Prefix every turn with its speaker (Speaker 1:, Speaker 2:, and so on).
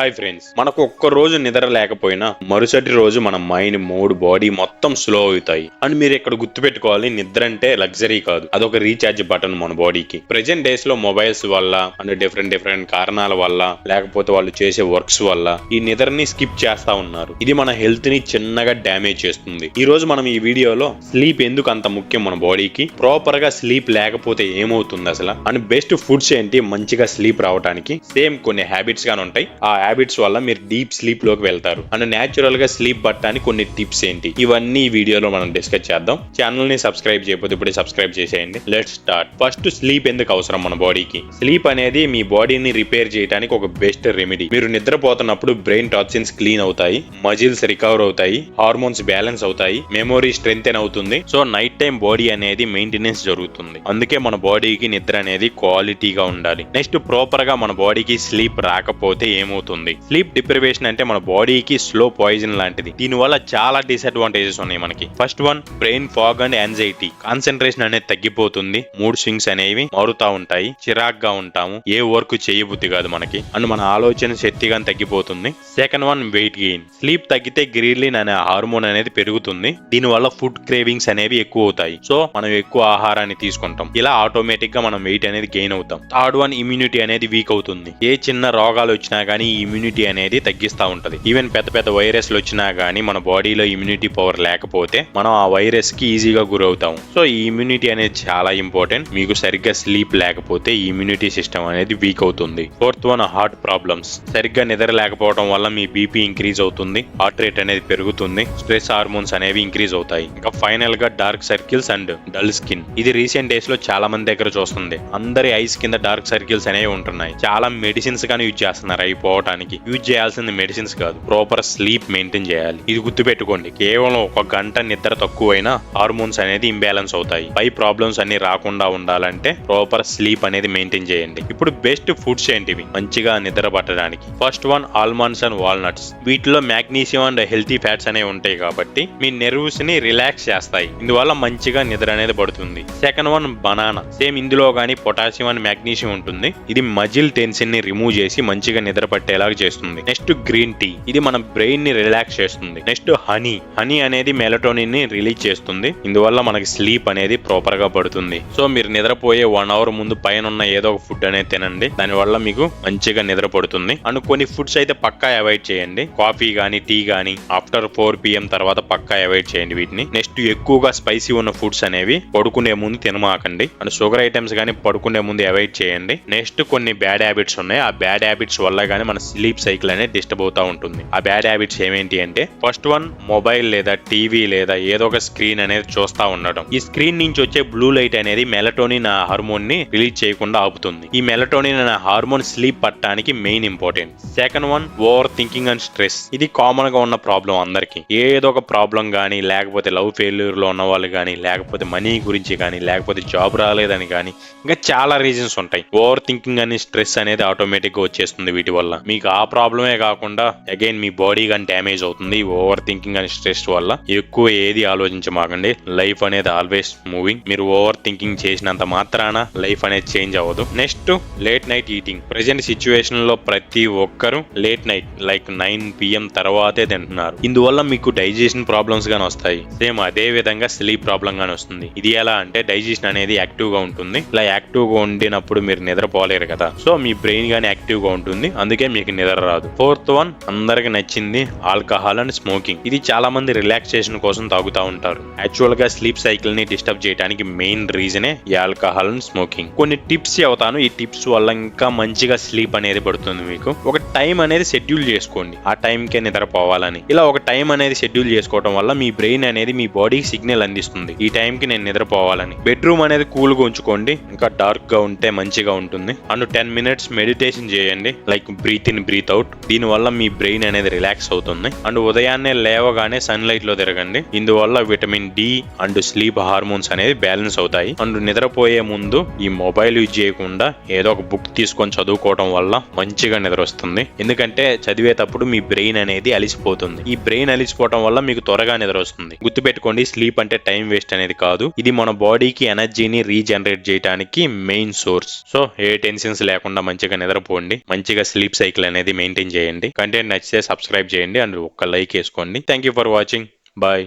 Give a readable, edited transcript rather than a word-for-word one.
Speaker 1: Hi friends, మనకు ఒక్క రోజు నిద్ర లేకపోయినా మరుసటి రోజు మన మైండ్, మూడ్, బాడీ మొత్తం స్లో అవుతాయి. అండ్ మీరు ఇక్కడ గుర్తుపెట్టుకోవాలి, నిద్ర అంటే లగ్జరీ కాదు, అదొక రీఛార్జ్ బటన్ మన బాడీకి. ప్రెజెంట్ డేస్ లో మొబైల్స్ వల్ల అండ్ డిఫరెంట్ కారణాల వల్ల, లేకపోతే వాళ్ళు చేసే వర్క్స్ వల్ల ఈ నిద్రని స్కిప్ చేస్తా ఉన్నారు. ఇది మన హెల్త్ ని చిన్నగా డ్యామేజ్ చేస్తుంది. ఈ రోజు మనం ఈ వీడియోలో స్లీప్ ఎందుకు అంత ముఖ్యం మన బాడీకి, ప్రాపర్ గా స్లీప్ లేకపోతే ఏమవుతుంది అసలు, అండ్ బెస్ట్ ఫుడ్స్ ఏంటి మంచిగా స్లీప్ రావడానికి, సేమ్ కొన్ని హ్యాబిట్స్ గానే ఉంటాయి. ఆ హ్యాబిట్స్ వల్ల మీరు డీప్ స్లీప్ లోకి వెళ్తారు. అండ్ న్యాచురల్ గా స్లీప్ పట్టడానికి కొన్ని టిప్స్ ఏంటి, ఇవన్నీ ఈ వీడియోలో మనం డిస్కస్ చేద్దాం. ఛానల్ ని సబ్స్క్రైబ్ చేయకపోతే ఇప్పుడే సబ్స్క్రైబ్ చేసేయండి. Let's start. ఫస్ట్, స్లీప్ ఎందుకు అవసరం మన బాడీకి? స్లీప్ అనేది మీ బాడీని రిపేర్ చేయడానికి ఒక బెస్ట్ రెమెడీ. మీరు నిద్రపోతున్నప్పుడు బ్రెయిన్ టాక్సిన్స్ క్లీన్ అవుతాయి, మజిల్స్ రికవర్ అవుతాయి, హార్మోన్స్ బ్యాలెన్స్ అవుతాయి, మెమొరీ స్ట్రెంగ్తెన్ అవుతుంది. సో నైట్ టైం బాడీ అనేది మెయింటెనెన్స్ జరుగుతుంది. అందుకే మన బాడీకి నిద్ర అనేది క్వాలిటీగా ఉండాలి. నెక్స్ట్, ప్రాపర్ గా మన బాడీకి స్లీప్ రాకపోతే ఏమవుతుంది? స్లీప్ డిప్రివేషన్ అంటే మన బాడీకి స్లో పాయిజన్ లాంటిది. దీనివల్ల చాలా డిసడ్వాంటేజెస్ ఉన్నాయి మనకి. First one, brain fog and anxiety. Concentration అనేది తగ్గిపోతుంది, మూడ్ స్వింగ్స్ అనేవి మారుతా ఉంటాయి, చిరాగ్గా ఉంటాము, ఏ వర్క్ చేయబుద్ధి కాదు మనకి, అండ్ మన ఆలోచన శక్తిగా తగ్గిపోతుంది. Second one, weight gain. Sleep తగ్గితే గ్రీలిన్ అనే హార్మోన్ అనేది పెరుగుతుంది. దీనివల్ల ఫుడ్ క్రేవింగ్స్ అనేవి ఎక్కువ అవుతాయి. సో మనం ఎక్కువ ఆహారాన్ని తీసుకుంటాం, ఇలా ఆటోమేటిక్ గా మనం వెయిట్ అనేది గెయిన్ అవుతాం. థర్డ్ వన్, ఇమ్యూనిటీ అనేది వీక్ అవుతుంది. ఏ చిన్న రోగాలు వచ్చినా గానీ ఈ ఇమ్యూనిటీ అనేది తగ్గిస్తూ ఉంటది. ఈవెన్ పెద్ద వైరస్లు వచ్చినా గానీ మన బాడీలో ఇమ్యూనిటీ పవర్ లేకపోతే మనం ఆ వైరస్ కి ఈజీగా గురవుతాం. సో ఈ ఇమ్యూనిటీ అనేది చాలా ఇంపార్టెంట్. మీకు సరిగ్గా స్లీప్ లేకపోతే ఈ ఇమ్యూనిటీ సిస్టమ్ అనేది వీక్ అవుతుంది. Fourth one, heart problems. సరిగ్గా నిద్ర లేకపోవడం వల్ల మీ బీపీ ఇంక్రీజ్ అవుతుంది, హార్ట్ రేట్ అనేది పెరుగుతుంది, స్ట్రెస్ హార్మోన్స్ అనేవి ఇంక్రీజ్ అవుతాయి. ఇంకా ఫైనల్ గా dark circles and dull skin. ఇది రీసెంట్ డేస్ లో చాలా మంది దగ్గర చూస్తుంది. అందరి ఐస్ కింద డార్క్ సర్కిల్స్ అనేవి ఉంటున్నాయి. చాలా మెడిసిన్స్ గానీ యూజ్ చేస్తున్నారు అవి పోవడానికి. యూజ్ చేయాల్సింది మెడిసిన్స్ కాదు, ప్రాపర్ స్లీప్ మెయింటైన్ చేయాలి. ఇది గుర్తుపెట్టుకోండి. కేవలం ఒక గంట నిద్ర తక్కువైనా హార్మోన్స్ అనేది ఇంబ్యాలెన్స్ అవుతాయి. పై ప్రాబ్లమ్స్ అన్ని రాకుండా ఉండాలంటే ప్రాపర్ స్లీప్ అనేది మెయింటైన్ చేయండి. ఇప్పుడు బెస్ట్ ఫుడ్స్ ఏంటివి మంచిగా నిద్ర పట్టడానికి? First one, almonds and walnuts. వీటిలో మాగ్నీషియం అండ్ హెల్తీ ఫ్యాట్స్ అనేవి ఉంటాయి కాబట్టి మీ నెర్వ్స్ ని రిలాక్స్ చేస్తాయి. ఇందువల్ల మంచిగా నిద్ర అనేది పడుతుంది. Second one, banana. సేమ్ ఇందులో గానీ పొటాషియం అండ్ మాగ్నీషియం ఉంటుంది. ఇది మజిల్ టెన్షన్ ని రిమూవ్ చేసి మంచిగా నిద్ర పట్టేలాగా చేస్తుంది. Next, green tea. ఇది మన బ్రెయిన్ ని రిలాక్స్ చేస్తుంది. నెక్స్ట్, హనీ అనేది మెలటోనిన్ ని రిలీజ్ చేస్తుంది. ఇందువల్ల మనకి స్లీప్ అనేది ప్రాపర్ గా పడుతుంది. సో మీరు నిద్రపోయే 1 అవర్ ముందు పైన ఉన్న ఏదో ఒక ఫుడ్ అనేది తినండి. దానివల్ల మీకు మంచిగా నిద్ర పడుతుంది. అండ్ కొన్ని ఫుడ్స్ అయితే పక్కా అవాయిడ్ చేయండి. కాఫీ గానీ టీ గానీ ఆఫ్టర్ 4 PM తర్వాత పక్కా అవాయిడ్ చేయండి వీటిని. నెక్స్ట్, ఎక్కువగా స్పైసీ ఉన్న ఫుడ్స్ అనేవి పడుకునే ముందు తినమాకండి. అండ్ షుగర్ ఐటమ్స్ గానీ పడుకునే ముందు అవాయిడ్ చేయండి. నెక్స్ట్, కొన్ని బ్యాడ్ హ్యాబిట్స్ ఉన్నాయి. ఆ బ్యాడ్ హ్యాబిట్స్ వల్ల గానీ మన స్లీప్ సైకిల్ అనేది డిస్టర్బ్ అవుతా ఉంటుంది. ఆ బ్యాడ్ హ్యాబిట్స్ ఏమేంటి అంటే, ఫస్ట్ వన్, మొబైల్ లేదా టీవీ లేదా ఏదో ఒక స్క్రీన్ అనేది చూస్తా ఉండడం. ఈ స్క్రీన్ నుంచి వచ్చే బ్లూ లైట్ అనేది మెలటోనిన్ హార్మోన్ ని రిలీజ్ చేయకుండా ఆపుతుంది. ఈ మెలటోనిన్ అనే హార్మోన్ స్లీప్ పట్టడానికి main important. Second one, over thinking and stress. ఇది కామన్ గా ఉన్న ప్రాబ్లం అందరికి. ఏదో ఒక ప్రాబ్లం గానీ, లేకపోతే లవ్ ఫెయిల్యూర్ లో ఉన్న వాళ్ళు గానీ, లేకపోతే మనీ గురించి కానీ, లేకపోతే జాబ్ రాలేదని కానీ, ఇంకా చాలా రీజన్స్ ఉంటాయి. ఓవర్ థింకింగ్ అని స్ట్రెస్ అనేది ఆటోమేటిక్ గా వచ్చేస్తుంది వీటి వల్ల. మీకు ఆ ప్రాబ్లమే కాకుండా అగైన్ మీ బాడీ కానీ డ్యామేజ్ అవుతుంది ఓవర్ థింకింగ్ అండ్ స్ట్రెస్ వల్ల. ఎక్కువ ఏది ఆలోచించమాకండి. లైఫ్ అనేది ఆల్వేస్ మూవింగ్. మీరు ఓవర్ థింకింగ్ చేసినంత మాత్రాన లైఫ్ అనేది చేంజ్ అవ్వదు. Next, late night eating. Present situation లో ప్రతి ఒక్కరు లేట్ నైట్ లైక్ 9 PM తర్వాతే తింటున్నారు. ఇందువల్ల మీకు డైజెషన్ ప్రాబ్లమ్స్ గానీ వస్తాయి. సేమ్ అదే విధంగా స్లీప్ ప్రాబ్లం గానీ వస్తుంది. ఇది ఎలా అంటే, డైజెషన్ అనేది యాక్టివ్ గా ఉంటుంది. ఇలా యాక్టివ్ గా ఉండినప్పుడు మీరు నిద్రపోలేరు కదా. సో మీ బ్రెయిన్ గానీ యాక్టివ్ గా ఉంటుంది, అందుకే మీకు నిద్ర రాదు. ఫోర్త్ వన్, అందరికి నచ్చింది ఆల్కహాల్ అండ్ స్మోకింగ్. ఇది చాలా మంది రిలాక్సేషన్ కోసం తాగుతూ ఉంటారు. యాక్చువల్ గా స్లీప్ సైకిల్ ని డిస్టర్బ్ చేయడానికి మెయిన్ రీజనే ఈ ఆల్కహాల్ అండ్ స్మోకింగ్. కొన్ని టిప్స్ చెబుతాను. ఈ టిప్స్ వల్ల ఇంకా మంచిగా స్లీప్ అనేది పడుతుంది. మీకు ఒక టైం అనేది షెడ్యూల్ చేసుకోండి, ఆ టైం కే నిద్రపోవాలని. ఇలా ఒక టైం అనేది షెడ్యూల్ చేసుకోవడం వల్ల మీ బ్రెయిన్ అనేది మీ బాడీకి సిగ్నల్ అందిస్తుంది, ఈ టైం కి నేను నిద్రపోవాలని. బెడ్రూమ్ అనేది కూల్ గా ఉంచుకోండి, ఇంకా డార్క్ గా ఉంటే మంచిగా ఉంటుంది. అండ్ 10 minutes మెడిటేషన్ చేయండి, like breathe in breathe out. దీని వల్ల మీ బ్రెయిన్ అనేది రిలాక్స్ అవుతుంది. అండ్ ఉదయాన్నే లేవగానే సన్ లైట్ లో తిరగండి. ఇందువల్ల vitamin D and sleep hormones అనేది బ్యాలెన్స్ అవుతాయి. అండ్ నిద్రపోయే ముందు ఈ మొబైల్ యూజ్ చేయకుండా ఏదో ఒక బుక్ తీసుకొని చదువుకోవడం వల్ల మంచిగా నిద్ర వస్తుంది. ఎందుకంటే చదివేటప్పుడు మీ బ్రెయిన్ అనేది అలిసిపోతుంది. ఈ బ్రెయిన్ అలిసిపోవడం వల్ల మీకు త్వరగా నిద్ర వస్తుంది. గుర్తుపెట్టుకోండి, స్లీప్ అంటే టైం వేస్ట్ అనేది కాదు. ఇది మన బాడీకి ఎనర్జీని రీజనరేట్ చేయడానికి మెయిన్ సోర్స్. సో ఏ టెన్షన్స్ లేకుండా మంచిగా నిద్రపోండి, మంచిగా స్లీప్ సైకిల్ అనేది మెయింటైన్ చేయండి. కంటెంట్ నచ్చితే సబ్స్క్రైబ్ చేయండి అండ్ ఒక్క లైక్ వేసుకోండి. Thank you for watching. Bye.